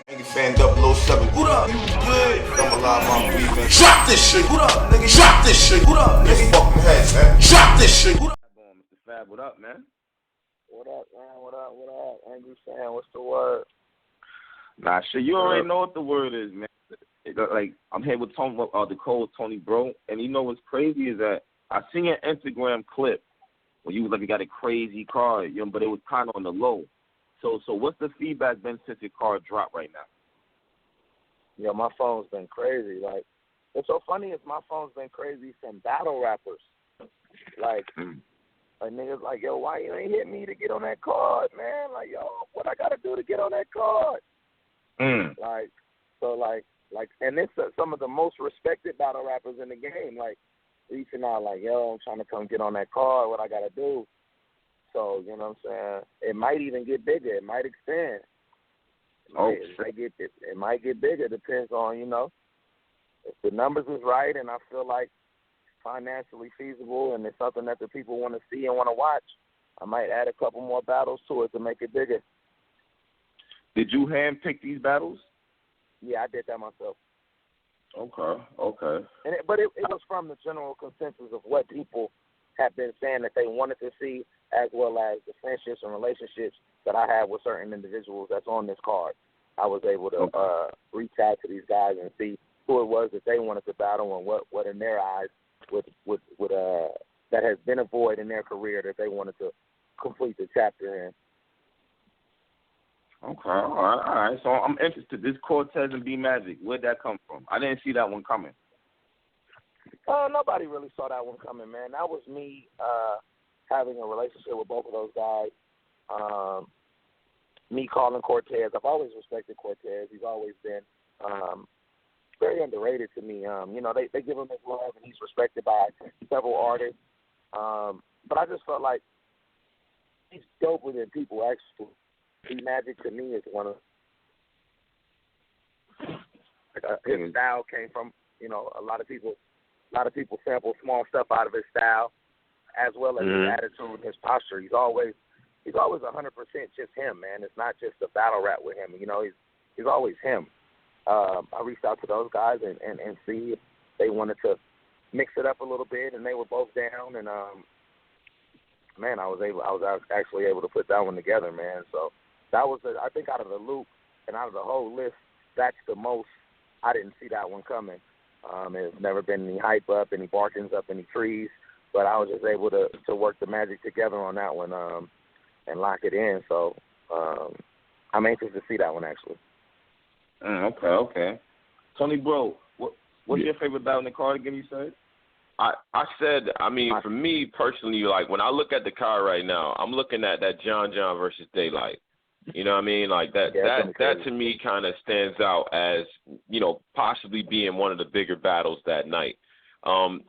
Nigga fan 007. What up? You good? I'm alive, my weed, man. Drop this shit. What up, nigga? Drop this shit. What up, nigga? Fucking head, man. Drop this shit. What up? Mr. Fab, what up, man? What up, man? What up? What up? Angry Sam, what's the word? Nah, shit, you already know what the word is, man. Like, I'm here with Tony, the Cole, Tony Bro, and you know what's crazy is that I seen an Instagram clip where you was like, you got a crazy car, you know, but it was kind of on the low. So what's the feedback been since your car dropped right now? Yo, my phone's been crazy. Like, what's so funny is my phone's been crazy from battle rappers. Like, like niggas like, yo, why you ain't hit me to get on that card, man? Like, yo, what I gotta do to get on that card? Like, so like, and it's some of the most respected battle rappers in the game. Like, reaching out, like, yo, I'm trying to come get on that card. What I gotta do? So, you know what I'm saying? It might even get bigger. It might expand. It might get bigger. Depends on, you know, if the numbers is right and I feel like financially feasible and it's something that the people want to see and want to watch, I might add a couple more battles to it to make it bigger. Did you handpick these battles? Yeah, I did that myself. Okay. But it was from the general consensus of what people have been saying that they wanted to see, as well as the friendships and relationships that I have with certain individuals that's on this card. I was able to reach out to these guys and see who it was that they wanted to battle and what in their eyes would that has been a void in their career that they wanted to complete the chapter in. Okay, all right. So I'm interested. This Cortez and B Magic, where'd that come from? I didn't see that one coming. Nobody really saw that one coming, man. That was me having a relationship with both of those guys. Me calling Cortez. I've always respected Cortez. He's always been very underrated to me. You know, they give him his love, and he's respected by several artists. But I just felt like he's doper than people actually. B Magic to me is one of his style came from, you know, a lot of people sample small stuff out of his style, as well as his attitude, his posture. He's always 100% just him, man. It's not just a battle rap with him. You know, he's always him. I reached out to those guys and see if they wanted to mix it up a little bit, and they were both down. And man, I was actually able to put that one together, man. So that was, I think, out of the loop and out of the whole list, that's the most. I didn't see that one coming. There's never been any hype up, any barkings up, any trees, but I was just able to work the magic together on that one and lock it in. So I'm anxious to see that one, actually. Okay. Tony Bro, what's your favorite battle in the card again, you said? For me personally, like, when I look at the card right now, I'm looking at that John versus Daylyt. You know what I mean? Like, that to me kind of stands out as, you know, possibly being one of the bigger battles that night.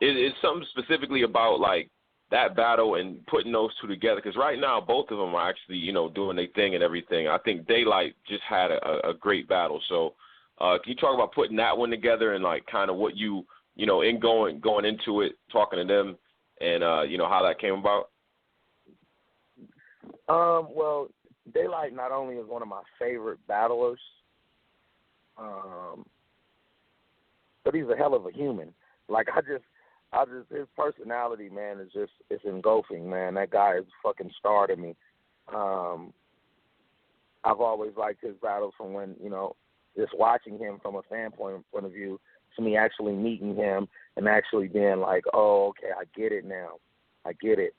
It's something specifically about, like, that battle and putting those two together, because right now both of them are actually, you know, doing their thing and everything. I think Daylyt just had a great battle. So can you talk about putting that one together and, like, kind of what you know, in going into it, talking to them, and, you know, how that came about? Well, Daylyt not only is one of my favorite battlers, but he's a hell of a human. Like, I just his personality, man, is just, it's engulfing, man. That guy is a fucking star to me. I've always liked his battles from when, you know, just watching him from a fan point of view, to me actually meeting him and actually being like, oh, okay, I get it now. I get it.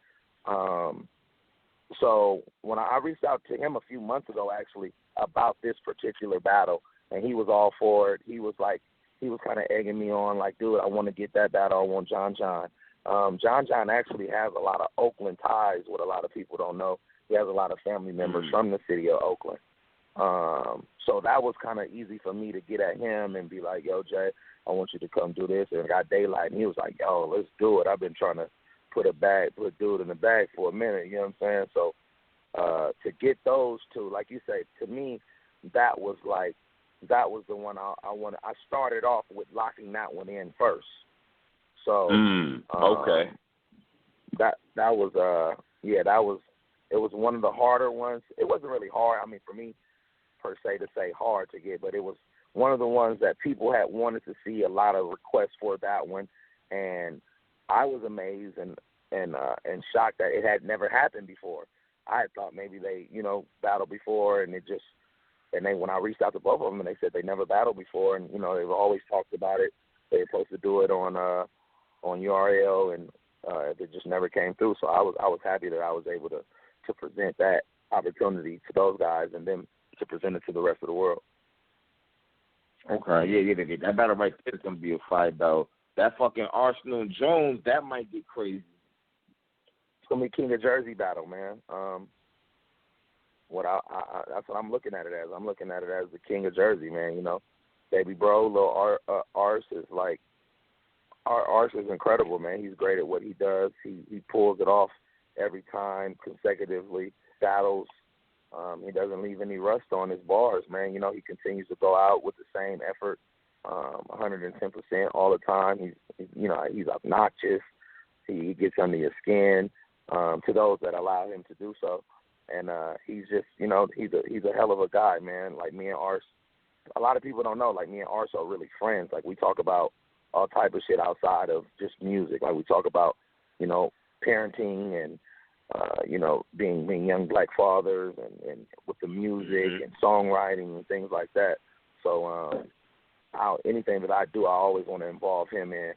So when I reached out to him a few months ago, actually, about this particular battle, and he was all for it. He was kind of egging me on, like, dude, I want to get that battle. I want John. John actually has a lot of Oakland ties, what a lot of people don't know. He has a lot of family members from the city of Oakland. So that was kind of easy for me to get at him and be like, yo, Jay, I want you to come do this. And I got Daylyt, and he was like, yo, let's do it. I've been trying to put dude in the bag for a minute, you know what I'm saying? So to get those two, like you say, to me, that was the one I wanted. I started off with locking that one in first. So okay. That was it was one of the harder ones. It wasn't really hard. I mean, for me, per se to say hard to get, but it was one of the ones that people had wanted to see, a lot of requests for that one, and I was amazed and shocked that it had never happened before. I had thought maybe they, battled before, and when I reached out to both of them, and they said they never battled before, and they've always talked about it. They were supposed to do it on URL, and it just never came through. So I was happy that I was able to present that opportunity to those guys, and then to present it to the rest of the world. Okay, yeah. That battle right there is gonna be a fight, though. That fucking Arsenal and Jones, that might get crazy. It's gonna be King of Jersey battle, man. That's what I'm looking at it as. I'm looking at it as the King of Jersey, man. Baby bro, little Ars is like, Ars is incredible, man. He's great at what he does. He pulls it off every time consecutively. Battles. He doesn't leave any rust on his bars, man. He continues to go out with the same effort, 110% all the time. He's obnoxious. He gets under your skin, to those that allow him to do so. And he's just, he's a hell of a guy, man. Like me and Ars, a lot of people don't know, like me and Ars are really friends. Like we talk about all type of shit outside of just music. Like we talk about, parenting and, being young black fathers and with the music and songwriting and things like that. So anything that I do, I always want to involve him in,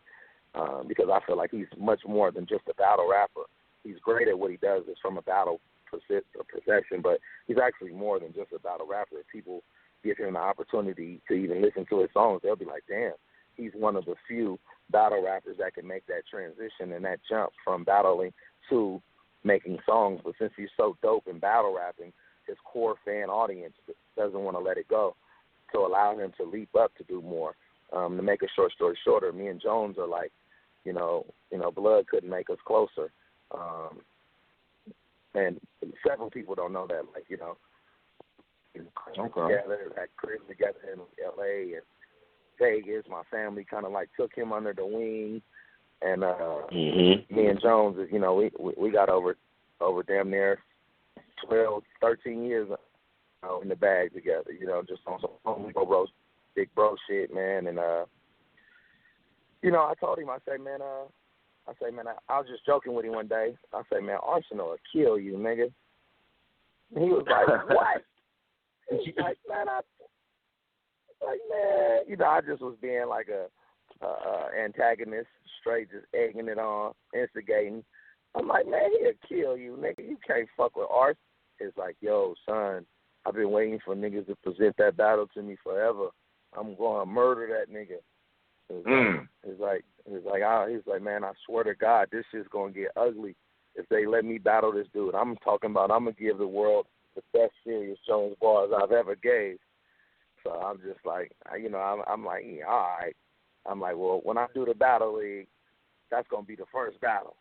because I feel like he's much more than just a battle rapper. He's great at what he does. It's from a battle perception, but he's actually more than just a battle rapper. If people give him the opportunity to even listen to his songs, they'll be like, damn, he's one of the few battle rappers that can make that transition and that jump from battling to making songs. But since he's so dope in battle rapping, his core fan audience doesn't want to let it go, to allow him to leap up to do more. To make a short story shorter, me and Jones are like, blood couldn't make us closer. And several people don't know that, like, together, had cribs together in L.A. and Vegas. My family kind of like took him under the wing, and me and Jones, we got over damn near 12, 13 years in the bag together, just on some big bro shit, man. And I told him, I say, man, I was just joking with him one day. I say, man, Arsenal will kill you, nigga. And he was like, what? He was like, man, I just was being like a antagonist, straight just egging it on, instigating. I'm like, man, he'll kill you, nigga. You can't fuck with Ars. It's like, yo, son, I've been waiting for niggas to present that battle to me forever. I'm going to murder that nigga. He's like, man, I swear to God, this shit's going to get ugly if they let me battle this dude. I'm talking about I'm going to give the world the best serious Jones bars I've ever gave. So I'm just like, I'm like, yeah, all right. I'm like, well, when I do the battle league, that's going to be the first battle.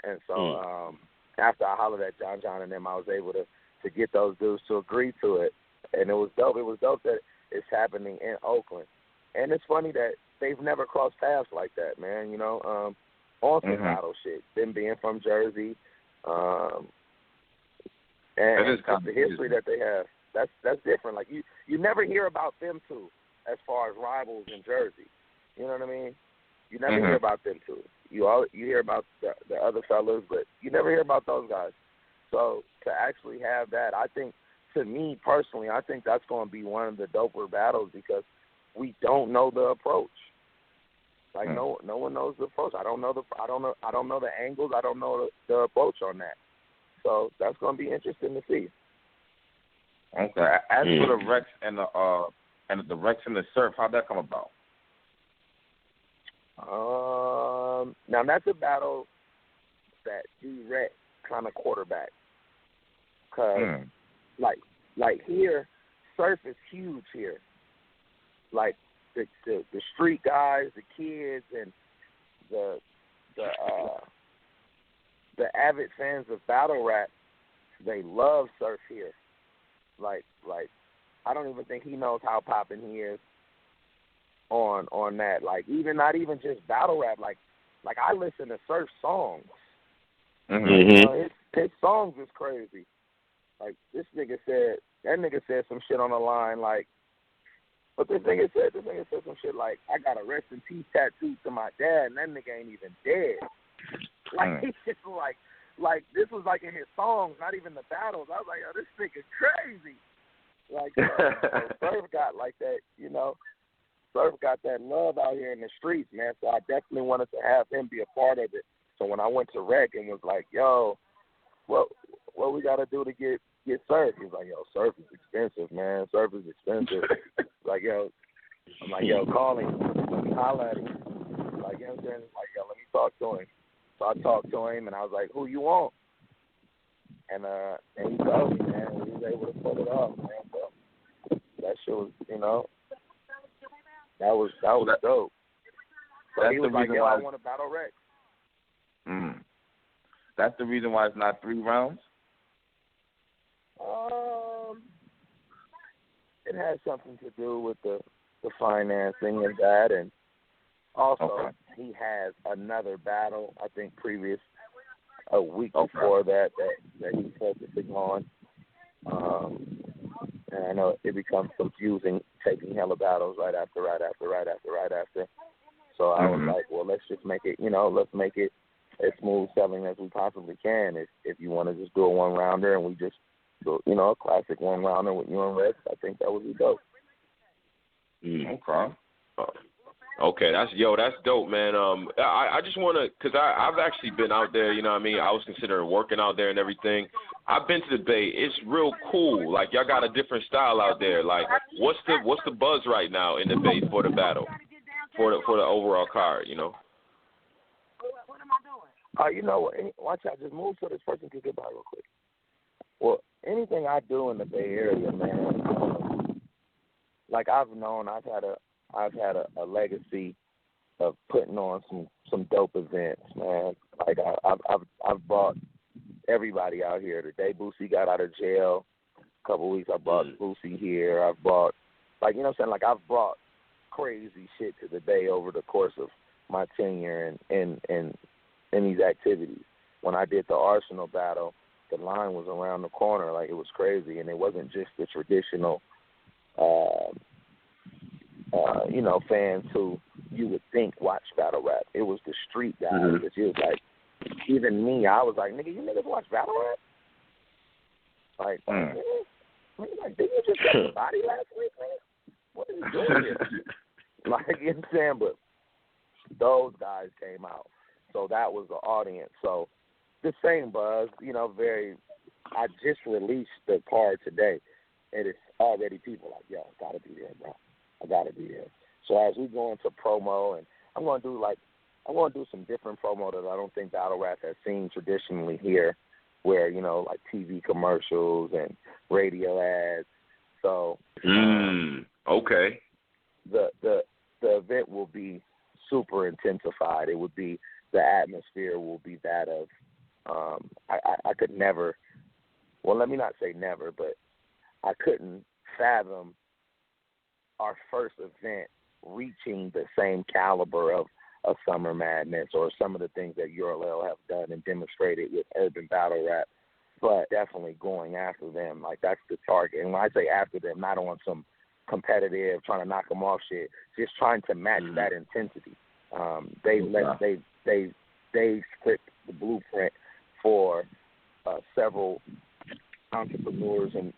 And so after I hollered at John and them, I was able to get those dudes to agree to it. And it was dope. It was dope that it's happening in Oakland. And it's funny that they've never crossed paths like that, man, on some battle shit. Them being from Jersey, and the history that they have, that's different. Like, you never hear about them two as far as rivals in Jersey. You know what I mean? You never hear about them two. You hear about the other fellas, but you never hear about those guys. So to actually have that, I think, to me personally, I think that's going to be one of the doper battles, because we don't know the approach. Like no one knows the approach. I don't know the angles. I don't know the approach on that. So that's going to be interesting to see. Okay. As for the Rex and the Rex and the Surf, how'd that come about? Now that's a battle that D-Rex kind of quarterback. Cause like here, Surf is huge here. Like the street guys, the kids, and the avid fans of battle rap, they love Surf here. Like I don't even think he knows how poppin' he is on that. Like not even just battle rap. Like I listen to Surf songs. His songs is crazy. Like this nigga said that nigga said some shit on the line like, but this nigga said some shit like, I got a rest in peace tattoo to my dad, and that nigga ain't even dead. Like, he just like this was like in his songs, not even the battles. I was like, yo, this nigga crazy. Like, Surf got like that, you know. Surf got that love out here in the streets, man. So I definitely wanted to have him be a part of it. So when I went to Rec and was like, yo, what we got to do to get Surf? He's like, yo, Surf is expensive, man. Surf is expensive. Like, yo, I'm like, yo, call him. Let me holler at him. Like, you know what I'm saying? Like, yo, let me talk to him. So I talked to him, and I was like, who you want? And he told me, man. He was able to pull it off, man. So that shit was, you know, that was dope. So he was like, yo, I want to battle Rex. That's the reason why it's not 3 rounds? It has something to do with the financing and that, and also he has another battle, I think a week before that he's focusing on. And I know it becomes confusing taking hella battles right after. So I was like, well, let's just make it, let's make it as smooth selling as we possibly can. If you want to just do a 1-rounder and we just do, a classic 1-rounder with you and Rex, I think that would be dope. Okay. Okay, that's dope, man. I just want to, because I've actually been out there, you know what I mean? I was considering working out there and everything. I've been to the Bay. It's real cool. Like, y'all got a different style out there. Like, what's the buzz right now in the Bay for the battle, for the overall card, you know? You know what? Watch out. Just move so this person can get by real quick. Well, anything I do in the Bay Area, man, like I've had a legacy of putting on some dope events, man. Like I've brought everybody out here. The day Boosie got out of jail, a couple weeks I brought Boosie here. I've brought, like, you know what I'm saying? Like, I've brought crazy shit to the Bay over the course of my tenure in these activities. When I did the Arsenal battle, the line was around the corner. Like, it was crazy, and it wasn't just the traditional fans who you would think watch battle rap. It was the street guys. It was like, even me, I was like, nigga, you niggas watch battle rap? Like, like, didn't you just get the body last week, man? What are you doing here? Like, you know what I'm saying? But those guys came out. So that was the audience. So the same buzz, I just released the card today, and it's already people like, yo, I gotta be there, bro. I gotta be there. So as we go into promo, and I'm gonna do some different promo that I don't think battle rap has seen traditionally here, where like TV commercials and radio ads. So okay, the event will be super intensified. It would be, the atmosphere will be that of I could never. Well, let me not say never, but I couldn't fathom our first event reaching the same caliber of Summer Madness or some of the things that URL have done and demonstrated with urban battle rap, but definitely going after them. Like, that's the target. And when I say after them, not on some competitive, trying to knock them off shit, just trying to match that intensity. They script the blueprint for several entrepreneurs and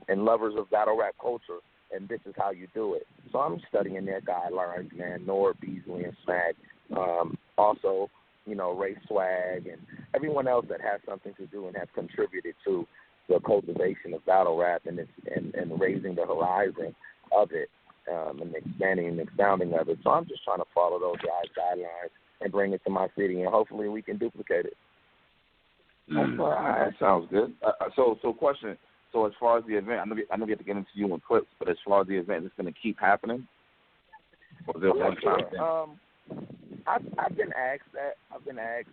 lovers of battle rap culture, and this is how you do it. So I'm studying their guidelines, man. Nora Beasley and Swag, also, Ray Swag, and everyone else that has something to do and has contributed to the cultivation of battle rap and raising the horizon of it, and expanding and expounding of it. So I'm just trying to follow those guys' guidelines and bring it to my city, and hopefully we can duplicate it. That sounds good. So question. So as far as the event, I know we have to get into you in clips, but as far as the event, it's going to keep happening? Or is it one time thing? I've been asked that. I've been asked,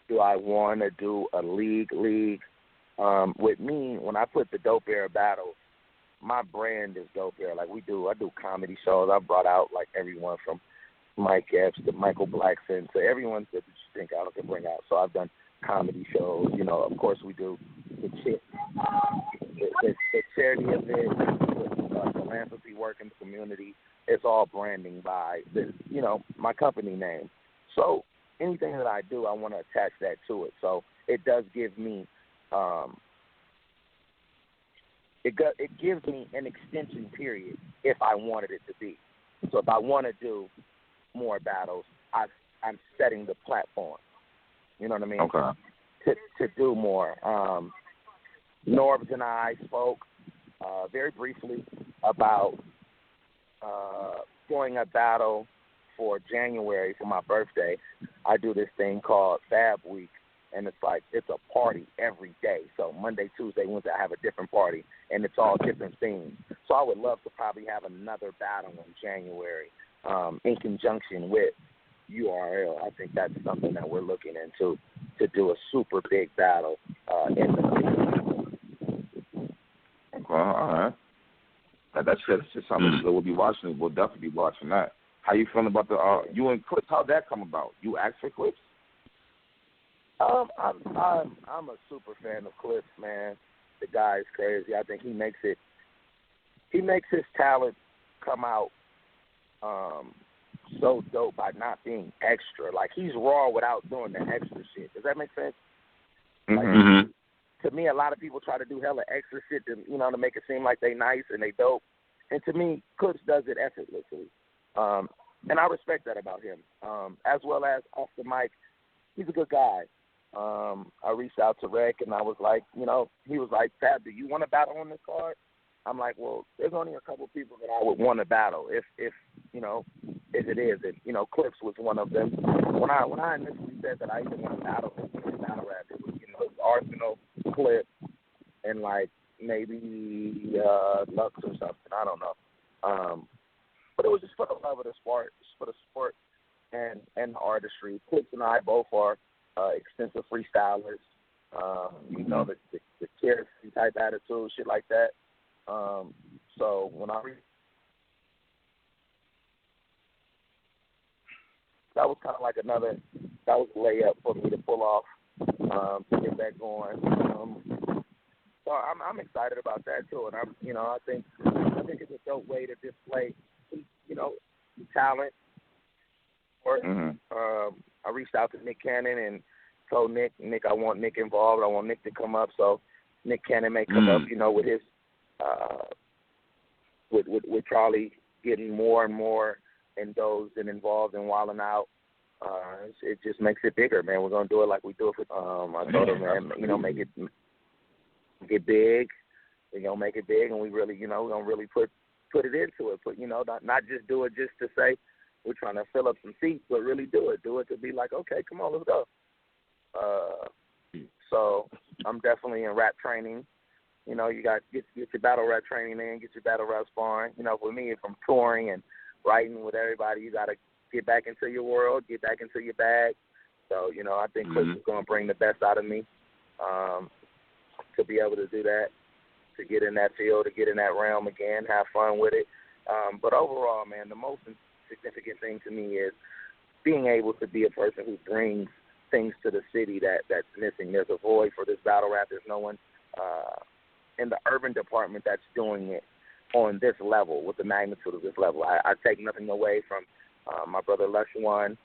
do I want to do a league? With me, when I put the Dope Era battles, my brand is Dope Era. Like, I do comedy shows. I've brought out, like, everyone from Mike Epps to Michael Blackson to everyone that you think I can bring out. So I've done comedy shows. You know, of course we do the charity event, philanthropy work in the community. It's all branding by this, you know, my company name. So anything that I do, I want to attach that to it. So it does give me, it gives me an extension period if I wanted it to be. So if I want to do more battles, I'm setting the platform. You know what I mean? Okay. To do more. Norbs and I spoke very briefly about doing a battle for January for my birthday. I do this thing called Fab Week, and it's a party every day. So Monday, Tuesday, Wednesday, I have a different party, and it's all different themes. So I would love to probably have another battle in January in conjunction with URL. I think that's something that we're looking into, to do a super big battle in the city. Okay, all right. That's just something that we'll be watching. We'll definitely be watching that. How you feeling about the you and Clips? How'd that come about? You asked for Clips? I'm a super fan of Clips, man. The guy is crazy. I think he makes his talent come out so dope by not being extra. Like, he's raw without doing the extra shit. Does that make sense? Mm-hmm. Like, to me, a lot of people try to do hella extra shit to, you know, to make it seem like they nice and they dope. And to me, Clips does it effortlessly. And I respect that about him. As well as off the mic, he's a good guy. I reached out to Rec, and I was like, you know, he was like, Fab, do you want to battle on this card? I'm like, well, there's only a couple people that I would want to battle if you know, if it is. And, you know, Clips was one of them. When I initially said that I even want to battle rap, it was, you know, Arsenal, Clip, and like maybe Lux or something. I don't know. But it was just for the love of the sport, and the artistry. Clips and I both are extensive freestylers. You know, the carefree type attitude, shit like that. So when that was kind of like that was a layup for me to pull off, to get that going. So I'm excited about that too, and I think it's a dope way to display, you know, talent. I reached out to Nick Cannon and told Nick, I want Nick involved. I want Nick to come up. So Nick Cannon may come up, you know, with his with Charlie getting more and more indulged and involved and wilding out. It just makes it bigger, man. We're gonna do it like we do it for. I told him, man, you know, make it big. We're gonna make it big, and we really, you know, we're gonna really put it into it. Put, you know, not just do it just to say we're trying to fill up some seats, but really do it. Do it to be like, okay, come on, let's go. So I'm definitely in rap training. You know, you got get your battle rap training in, get your battle rap sparring. You know, for me, from touring and writing with everybody, you got to get back into your world, get back into your bag. So, you know, I think Clips is going to bring the best out of me to be able to do that, to get in that field, to get in that realm again, have fun with it. But overall, man, the most significant thing to me is being able to be a person who brings things to the city that's missing. There's a void for this battle rap. There's no one in the urban department that's doing it on this level, with the magnitude of this level. I take nothing away from my brother Lush One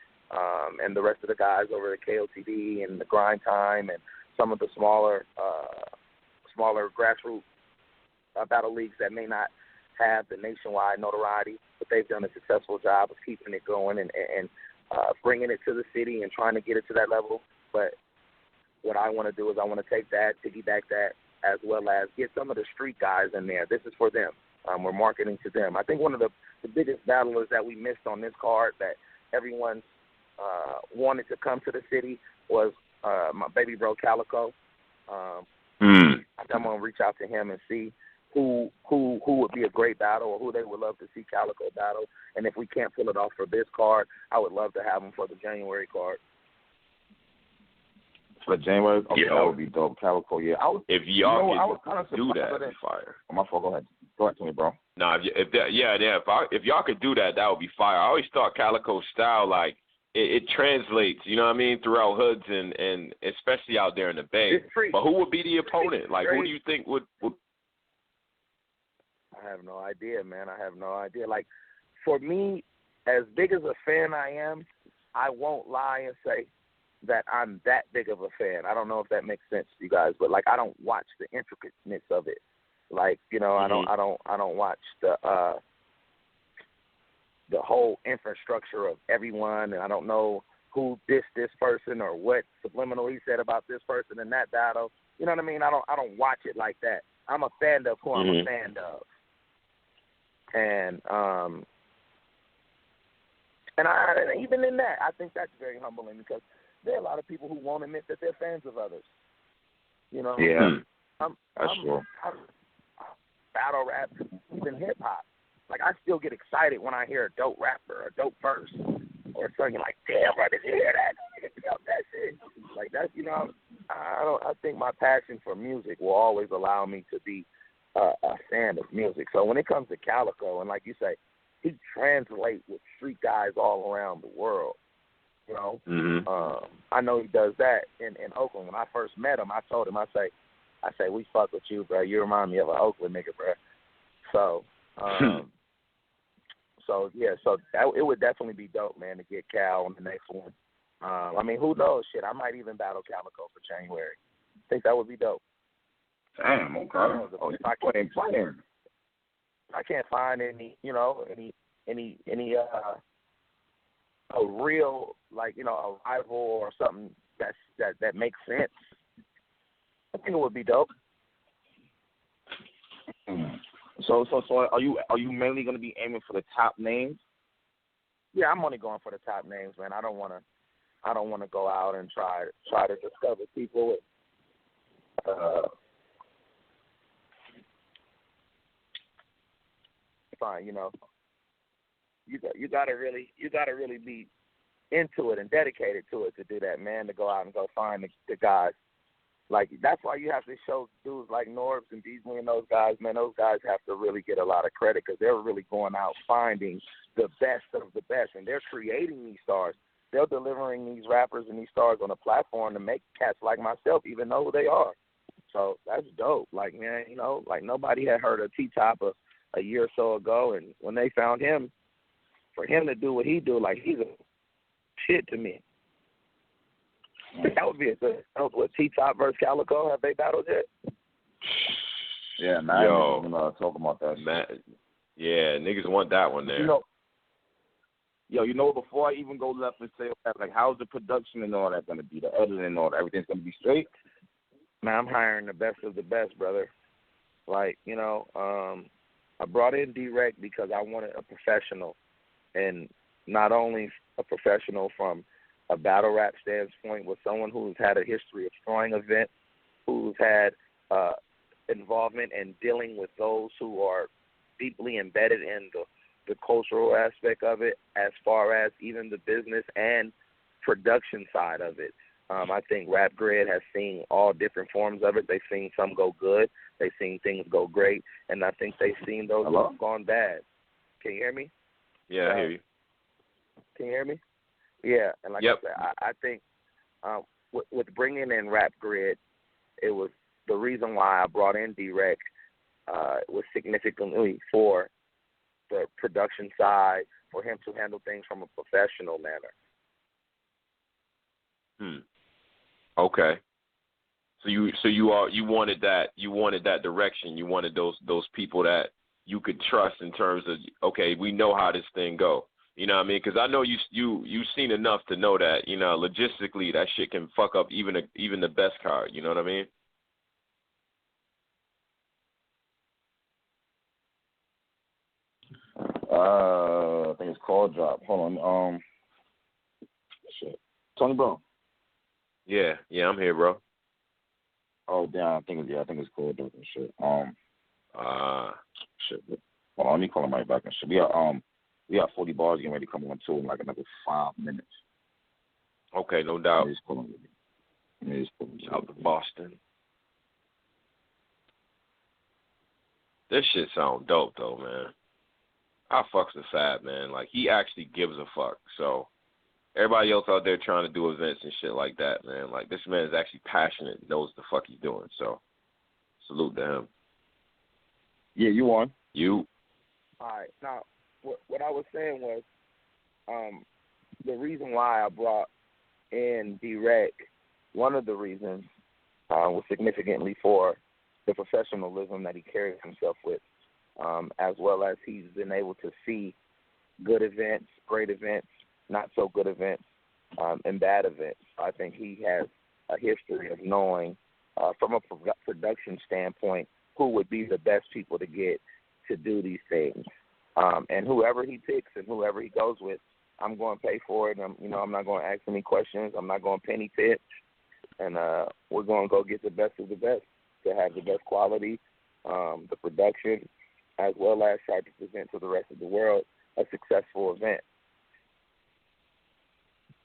and the rest of the guys over at KOTD and the Grind Time and some of the smaller grassroots battle leagues that may not have the nationwide notoriety, but they've done a successful job of keeping it going and bringing it to the city and trying to get it to that level. But what I want to do is I want to take that, piggyback that, as well as get some of the street guys in there. This is for them. We're marketing to them. I think one of the biggest battlers that we missed on this card that everyone wanted to come to the city was my baby bro Calicoe. I'm going to reach out to him and see who would be a great battle or who they would love to see Calicoe battle. And if we can't pull it off for this card, I would love to have him for the January card. For January? Okay, that would be dope. Calicoe, yeah. If y'all could do that, that'd be fire. Oh, my fault. Go ahead. Go ahead to me, bro. Nah, if y'all could do that, that would be fire. I always thought Calicoe's style, like, it translates, you know what I mean, throughout hoods and especially out there in the Bay. But who would be the opponent? Like, who do you think would? I have no idea, man. I have no idea. Like, for me, as big as a fan I am, I won't lie and say that I'm that big of a fan. I don't know if that makes sense to you guys, but like, I don't watch the intricateness of it. Like, you know, I don't watch the whole infrastructure of everyone, and I don't know who dissed this person or what subliminal he said about this person in that battle. You know what I mean? I don't watch it like that. I'm a fan of who I'm a fan of. And even in that, I think that's very humbling because there are a lot of people who won't admit that they're fans of others. You know? Yeah. I'm true. Battle rap, even hip hop. Like, I still get excited when I hear a dope rapper or a dope verse or something like, damn, bro, did you hear that? That shit. Like, that's, you know, I think my passion for music will always allow me to be a fan of music. So when it comes to Calicoe, and like you say, he translates with street guys all around the world. You know, I know he does that in Oakland. When I first met him, I told him, I say, we fuck with you, bro. You remind me of an Oakland nigga, bro. So, so it would definitely be dope, man, to get Cal on the next one. I mean, who knows? Shit, I might even battle Calicoe for January. I think that would be dope. Damn, okay. If I can't find any, you know, any a real, like, you know, a rival or something that makes sense, I think it would be dope. So are you mainly going to be aiming for the top names? Yeah, I'm only going for the top names, man. I don't want to go out and try to discover people. Fine, you know. You gotta really be into it and dedicated to it to do that, man. To go out and go find the guys. Like, that's why you have to show dudes like Norbs and Beasley and those guys, man. Those guys have to really get a lot of credit because they're really going out finding the best of the best, and they're creating these stars. They're delivering these rappers and these stars on a platform to make cats like myself even know who they are. So that's dope. Like, man, you know, like nobody had heard of T-Top a year or so ago, and when they found him, for him to do what he do, like, he's a shit to me. That would be a good. What, T-Top versus Calicoe? Have they battled yet? Yeah, man. Yo, I'm talking about that. Man, yeah, niggas want that one there. You know, before I even go left and say that, like, how's the production and all that going to be? The editing and all that, everything's going to be straight? Man, I'm hiring the best of the best, brother. Like, you know, I brought in Daylyt because I wanted a professional, and not only a professional from a battle rap standpoint, with someone who's had a history of throwing events, who's had involvement in dealing with those who are deeply embedded in the cultural aspect of it, as far as even the business and production side of it. I think Rap Grid has seen all different forms of it. They've seen some go good. They've seen things go great. And I think they've seen those that have gone bad. Can you hear me? Yeah, I hear you. Can you hear me? Yeah, and like I said, I think with bringing in Rap Grid, it was the reason why I brought in Daylyt was significantly for the production side, for him to handle things from a professional manner. Okay. So you wanted that direction. You wanted those people that you could trust in terms of, okay, we know how this thing go. You know what I mean? Because I know you've seen enough to know that, you know, logistically that shit can fuck up even the best card. You know what I mean? I think it's call drop. Hold on. Shit. Tony Brown. Yeah, I'm here, bro. Oh damn, I think it's called drop and shit. Shit. Hold on, let me call him right back and shit. We got 40 bars getting ready to come on too in like another 5 minutes. Okay, no doubt. Out to Boston. This shit sound dope though, man. I fucks with Fab, man. Like, he actually gives a fuck. So, Everybody else out there trying to do events and shit like that, man. Like, this man is actually passionate, knows the fuck he's doing. So, salute to him. Yeah, you on? You. All right. Now, what I was saying was the reason why I brought in D-Rec, one of the reasons was significantly for the professionalism that he carries himself with, as well as he's been able to see good events, great events, not so good events, and bad events. I think he has a history of knowing, from a production standpoint, who would be the best people to get to do these things. And whoever he picks and whoever he goes with, I'm going to pay for it. I'm not going to ask any questions. I'm not going to penny pitch. And we're going to go get the best of the best to have the best quality, the production, as well as try to present to the rest of the world a successful event.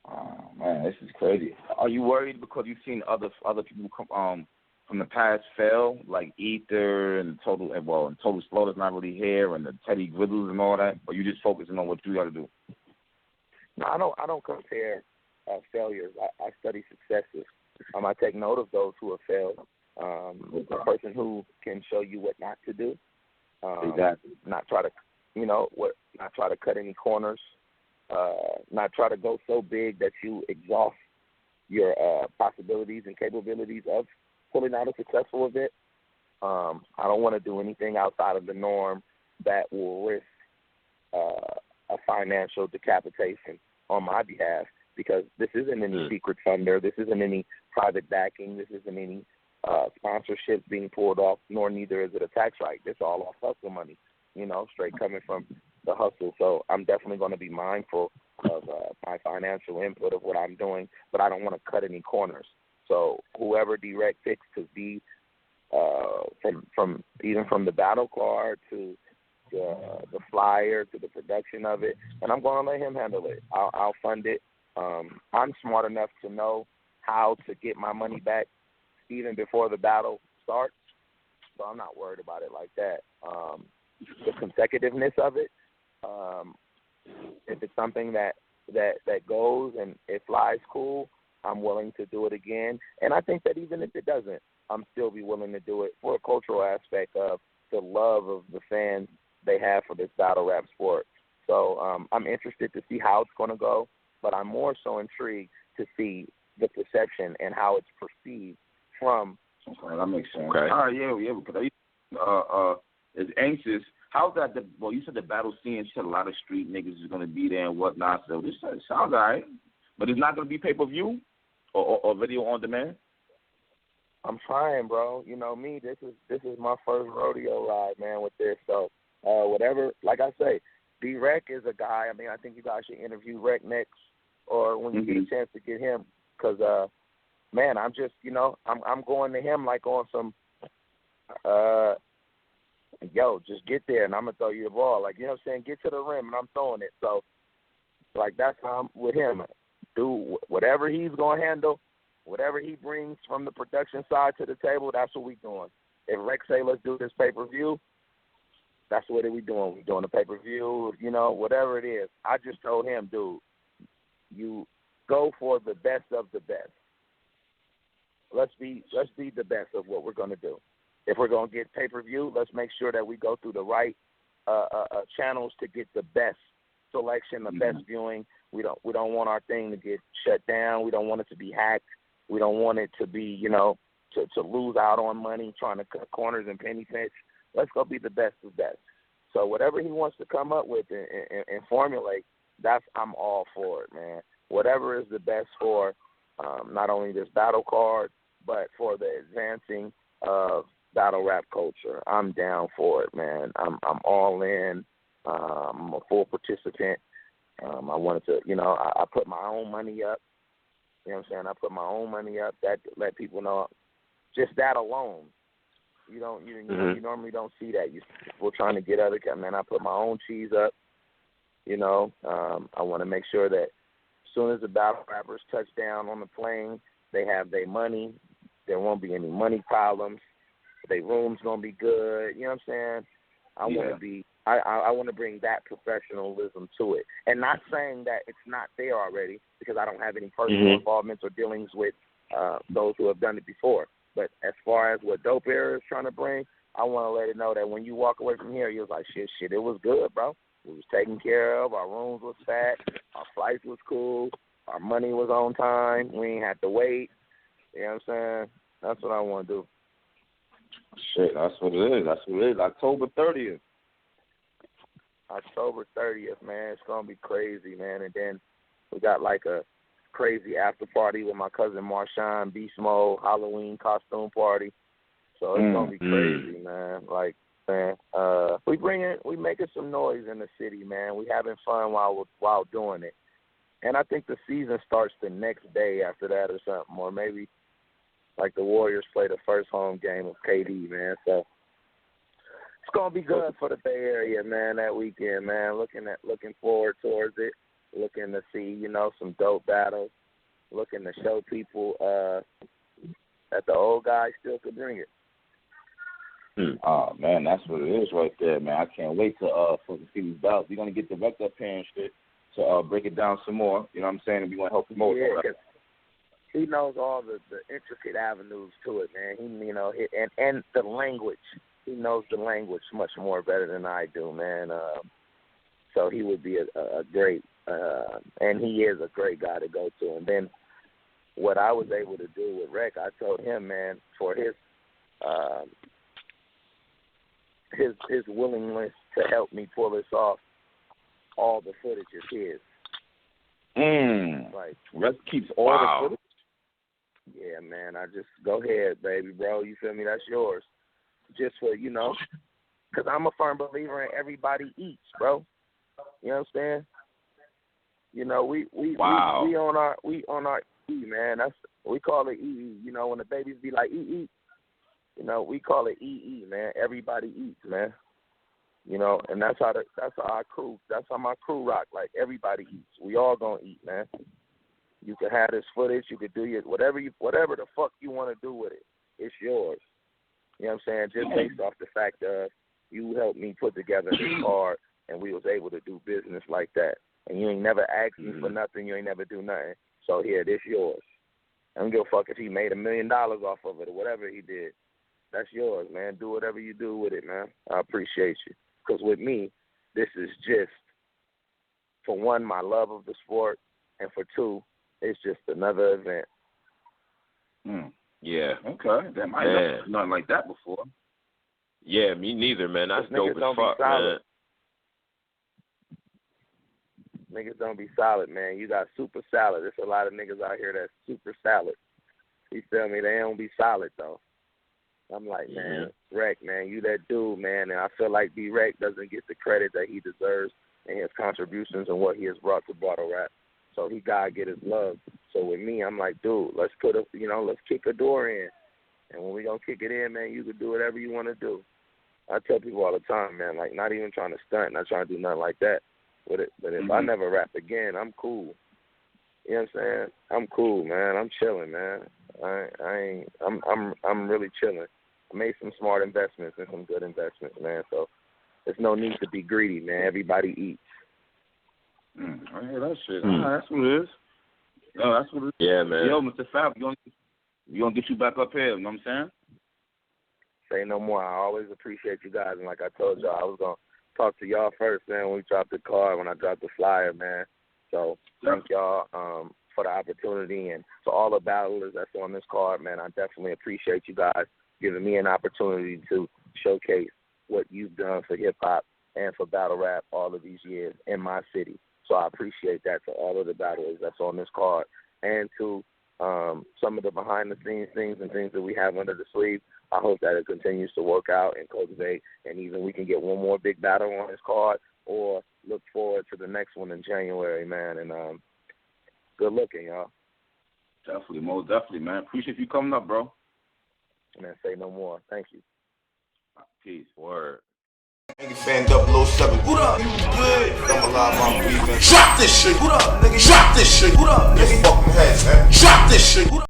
Oh, man, this is crazy. Are you worried because you've seen other people come from the past fail, like Ether and Total Slaughter's not really here, and the Teddy Grizzles and all that? Or you just focusing on what you got to do? No, I don't compare failures. I study successes. I take note of those who have failed. A person who can show you what not to do. Exactly. Not try to cut any corners. Not try to go so big that you exhaust your possibilities and capabilities of pulling out a successful event. I don't want to do anything outside of the norm that will risk a financial decapitation on my behalf, because this isn't any secret funder, this isn't any private backing, this isn't any sponsorships being pulled off, nor neither is it a tax write. This all off hustle money, straight coming from the hustle. So I'm definitely going to be mindful of my financial input of what I'm doing, but I don't want to cut any corners. So whoever D-Rec picks to be from the battle card to the flyer to the production of it, and I'm going to let him handle it. I'll fund it. I'm smart enough to know how to get my money back even before the battle starts, so I'm not worried about it like that. The consecutiveness of it, if it's something that goes and it flies cool, I'm willing to do it again. And I think that even if it doesn't, I'm still be willing to do it for a cultural aspect of the love of the fans they have for this battle rap sport. So I'm interested to see how it's going to go, but I'm more so intrigued to see the perception and how it's perceived from. Okay, that makes sense. Okay. All right, yeah, because is anxious. How's that? You said the battle scene, you said a lot of street niggas is going to be there and whatnot, so this sounds all right. But it's not going to be pay-per-view or video on demand? I'm trying, bro. You know me, this is my first rodeo ride, man, with this. So whatever, like I say, D-Rec is a guy. I mean, I think you guys should interview Rec next, or when you get a chance to get him, because man, I'm just, I'm going to him like on some, just get there and I'm gonna throw you the ball, like, what I'm saying, get to the rim and I'm throwing it. So, like, that's how I'm with him. Do whatever he's gonna handle, whatever he brings from the production side to the table. That's what we doing. If Rex say let's do this pay-per-view, that's what we doing. We doing the pay-per-view, whatever it is. I just told him, dude, you go for the best of the best. Let's be the best of what we're gonna do. If we're gonna get pay-per-view, let's make sure that we go through the right channels to get the best selection, the best viewing. We don't want our thing to get shut down. We don't want it to be hacked. We don't want it to be, to lose out on money trying to cut corners and penny pinch. Let's go be the best of best. So whatever he wants to come up with and formulate, I'm all for it, man. Whatever is the best for not only this battle card, but for the advancing of battle rap culture, I'm down for it, man. I'm all in. I'm a full participant. I wanted to, I put my own money up. You know what I'm saying? I put my own money up. That let people know. Just that alone, you normally don't see that. We're trying to get other, man. I put my own cheese up. I want to make sure that as soon as the battle rappers touch down on the plane, they have their money. There won't be any money problems. Their room's gonna be good. You know what I'm saying? I want to be. I want to bring that professionalism to it, and not saying that it's not there already, because I don't have any personal involvements or dealings with those who have done it before. But as far as what Dope Era is trying to bring, I want to let it know that when you walk away from here, you're like, shit, it was good, bro. It was taken care of. Our rooms was fat. Our flights was cool. Our money was on time. We ain't have to wait. You know what I'm saying? That's what I want to do. Shit, that's what it is. That's what it is. October 30th. October 30th, man. It's going to be crazy, man. And then we got like a crazy after party with my cousin Marshawn, Beast Mode, Halloween costume party. So it's going to be crazy, man. Like, man, we making some noise in the city, man. We having fun while doing it. And I think the season starts the next day after that or something, or maybe like the Warriors play the first home game of KD, man. So it's gonna be good for the Bay Area, man. That weekend, man. Looking forward towards it. Looking to see, some dope battles. Looking to show people that the old guys still could bring it. Oh man, that's what it is right there, man. I can't wait to see these battles. We're gonna get the rec up here and shit to break it down some more. You know what I'm saying? And we want to help promote it. Yeah, he knows all the intricate avenues to it, man. He, and the language. He knows the language much more better than I do, man. So he would be a great, and he is a great guy to go to. And then what I was able to do with Rec, I told him, man, for his willingness to help me pull this off, all the footage is his. Like, Rec keeps all the footage? Yeah, man, I just, go ahead, baby, bro. You feel me? That's yours. Just for, because I'm a firm believer in everybody eats, bro. You know what I'm saying? We on our E, man. We call it EE. When the babies be like EE, we call it EE, man. Everybody eats, man. And that's how our crew. That's how my crew rock. Like, everybody eats. We all gonna eat, man. You can have this footage. You could do whatever the fuck you want to do with it. It's yours. You know what I'm saying? Just based off the fact of you helped me put together this card, and we was able to do business like that. And you ain't never asked me for nothing. You ain't never do nothing. So here, this yours. I don't give a fuck if he made $1 million off of it or whatever he did. That's yours, man. Do whatever you do with it, man. I appreciate you. Because with me, this is just, for one, my love of the sport, and for two, it's just another event. Yeah. Okay. Damn, I never done nothing like that before. Yeah, me neither, man. That's dope as fuck, man. Niggas don't be solid, man. You got super salad. There's a lot of niggas out here that's super salad. You feel me? They don't be solid, though. I'm like, man, Rec, man, you that dude, man. And I feel like B-Rec doesn't get the credit that he deserves in his contributions and what he has brought to battle rap. So he gotta get his love. So with me, I'm like, dude, let's kick a door in. And when we gonna kick it in, man, you can do whatever you want to do. I tell people all the time, man, like, not even trying to stunt, not trying to do nothing like that with it. But if I never rap again, I'm cool. You know what I'm saying? I'm cool, man. I'm chilling, man. I'm really chilling. I made some smart investments and some good investments, man. So there's no need to be greedy, man. Everybody eats. I hear that shit. That's what it is. That's what it is. Yeah, man. Yo, Mistah Fab, we gonna get you back up here. You know what I'm saying? Say no more. I always appreciate you guys. And like I told y'all, I was going to talk to y'all first, man, when we dropped the card, when I dropped the flyer, man. So thank y'all for the opportunity. And to all the battlers that's on this card, man, I definitely appreciate you guys giving me an opportunity to showcase what you've done for hip-hop and for battle rap all of these years in my city. So I appreciate that to all of the battlers that's on this card, and to some of the behind-the-scenes things and things that we have under the sleeve. I hope that it continues to work out and cultivate, and even we can get one more big battle on this card, or look forward to the next one in January, man. And good looking, y'all. Definitely, most definitely, man. Appreciate you coming up, bro. Man, say no more. Thank you. Peace. Word. Nigga fan 007. What up? You good? I'm alive, I'm breathing. Drop this shit. What up, nigga? Drop this shit. What up, nigga? Fucking head, man. Drop this shit. What up?